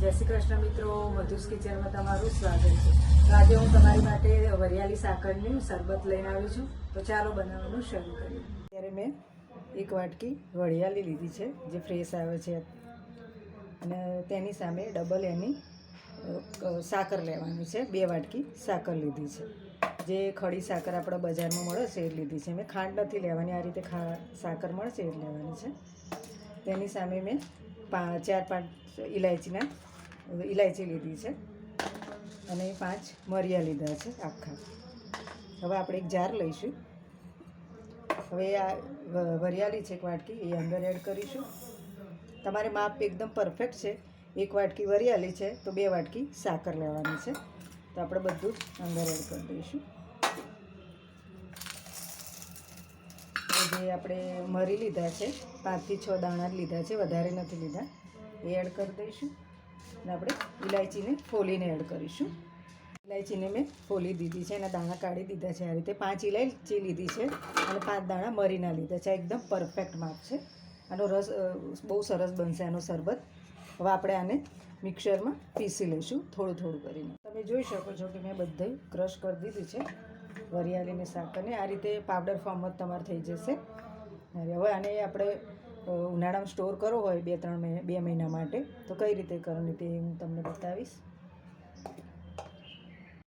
જય શ્રી કૃષ્ણ મિત્રો, મધુસ કિચનમાં તમારું સ્વાગત છે। તો આજે હું તમારી માટે વરિયાળી સાકરનું શરબત લઈને આવી છું। તો ચાલો બનાવવાનું શરૂ કરીએ। ત્યારે મેં એક વાટકી વરિયાળી લીધી છે જે ફ્રેશ આવે છે અને તેની સામે ડબલ એની સાકર લેવાની છે। 2 વાટકી સાકર લીધી છે, જે ખડી સાકર આપણા બજારમાં મળે છે એ લીધી છે। મેં ખાંડ નથી લેવાની, આ રીતે સાકર મળશે એ લેવાની છે। તેની સામે મેં 4-5 ઇલાયચી લીધી છે અને 5 મરિયા લીધા છે આખા। હવે આપણે એક જાર લઈશું। હવે આ વરિયાળી છે 1 વાટકી એ અંદર એડ કરીશું। તમારે માપ એકદમ પરફેક્ટ છે। 1 વાટકી વરિયાળી છે તો 2 વાટકી સાકર લેવાની છે। તો આપણે બધું જ અંદર એડ કરી દઈશું। જે આપણે મરી લીધા છે 5 થી 6 દાણા લીધા છે, વધારે નથી લીધા, એ એડ કરી દઈશું। અને આપણે ઇલાયચીને ફોલીને એડ કરીશું। ઇલાયચીને મેં ફોલી દીધી છે, એના દાણા કાઢી દીધા છે। આ રીતે 5 ઇલાયચી લીધી છે અને 5 દાણા મરીના લીધા છે। એકદમ પરફેક્ટ માપ છે। આનો રસ બહુ સરસ બનશે આનો શરબત। હવે આપણે આને મિક્સરમાં પીસી લઈશું થોડું થોડું કરીને। તમે જોઈ શકો છો કે મેં બધું ક્રશ કરી દીધું છે વરિયાળીને સાકરને। આ રીતે પાવડર ફોર્મ જ તમારે થઈ જશે। હવે આને આપણે ઉનાળામાં સ્ટોર કરવો હોય 2 મહિના માટે તો કઈ રીતે કરવાની તે હું તમને બતાવીશ।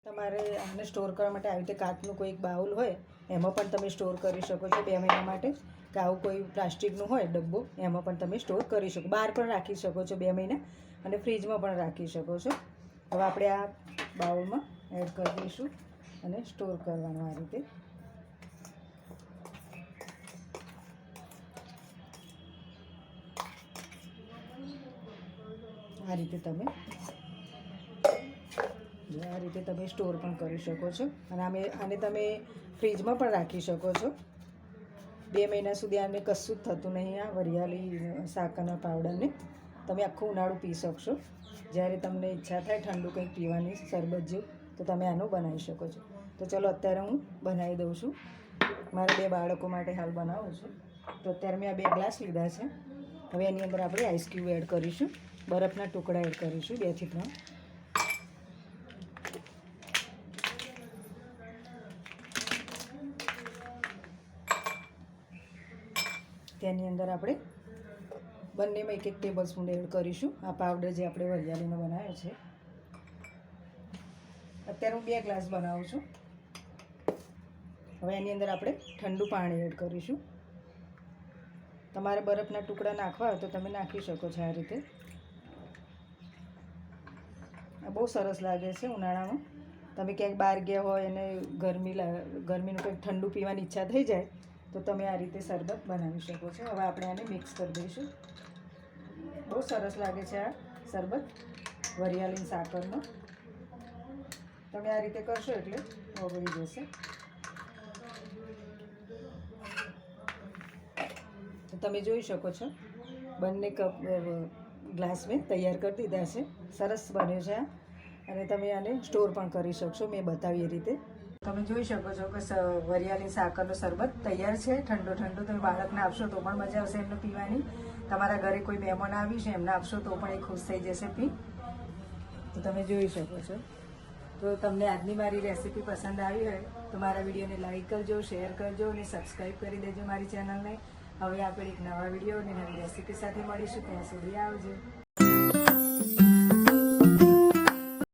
તમારે આને સ્ટોર કરવા માટે આવી રીતે કાચનું કોઈ બાઉલ હોય એમાં પણ તમે સ્ટોર કરી શકો છો 2 મહિના માટે, કે આવું કોઈ પ્લાસ્ટિકનું હોય ડબ્બો એમાં પણ તમે સ્ટોર કરી શકો, બહાર પણ રાખી શકો છો 2 મહિના, અને ફ્રીજમાં પણ રાખી શકો છો। હવે આપણે આ બાઉલમાં એડ કરી દઈશું અને સ્ટોર કરવાનું આ રીતે। આ રીતે તમે સ્ટોર પણ કરી શકો છો, અને આને તમે ફ્રીજમાં પણ રાખી શકો છો 2 મહિના સુધી। આને કશું જ થતું નહીં। આ વરિયાળી સાકરના પાવડરને તમે આખું ઉનાળું પી શકશો। જ્યારે તમને ઈચ્છા થાય ઠંડુ કંઈક પીવાની શરબત જેવું તો તમે આનું બનાવી શકો છો। તો ચલો અત્યારે હું બનાવી દઉં છું। મારા 2 બાળકો માટે હાલ બનાવું છું। તો અત્યારે મેં આ 2 ગ્લાસ લીધા છે। હવે એની અંદર આપણે આઈસ ક્યુબ એડ કરીશું, બરફના ટુકડા એડ કરીશું 2 થી 3। તેની અંદર આપણે બંનેમાં 1-1 ટેબલ સ્પૂન એડ કરીશું આ પાવડર જે આપણે વરિયાળીનો બનાવ્યો છે। અત્યારે હું 2 ગ્લાસ બનાવું છું। હવે એની અંદર આપણે ઠંડુ પાણી એડ કરીશું। તમારે બરફના ટુકડા નાખવા હોય તો તમે નાખી શકો છો આ રીતે। આ બહુ સરસ લાગે છે ઉનાળામાં। તમે ક્યાંક બહાર ગયા હોય અને ગરમીનું કંઈક ઠંડુ પીવાની ઈચ્છા થઈ જાય તો તમે આ રીતે શરબત બનાવી શકો છો। હવે આપણે આને મિક્સ કરી દઈશું। બહુ સરસ લાગે છે આ શરબત વરિયાળી સાકરનો। તમે આ રીતે કરશો એટલે ઓગળી જશે। તો તમે જોઈ શકો છો બંને ગ્લાસ મેં તૈયાર કરી દીધા છે। સરસ બન્યું છે આ, અને તમે આને સ્ટોર પણ કરી શકશો મેં બતાવી એ રીતે। તમે જોઈ શકો છો કે વરિયાળી સાકરનો શરબત તૈયાર છે। ઠંડો ઠંડો તમે બાળકને આપશો તો પણ મજા આવશે એમને પીવાની। તમારા ઘરે કોઈ મહેમાન આવ્યું છે એમને આપશો તો પણ એ ખુશ થઈ જશે પી। તો તમે જોઈ શકો છો। તો તમને આજની મારી રેસીપી પસંદ આવી હોય તો મારા વિડીયોને લાઈક કરજો, શેર કરજો અને સબસ્ક્રાઈબ કરી દેજો મારી ચેનલને। હવે આપણે એક નવા વિડીયો અને નવી રેસીપી સાથે મળીશું, ત્યાં સુધી આવજો।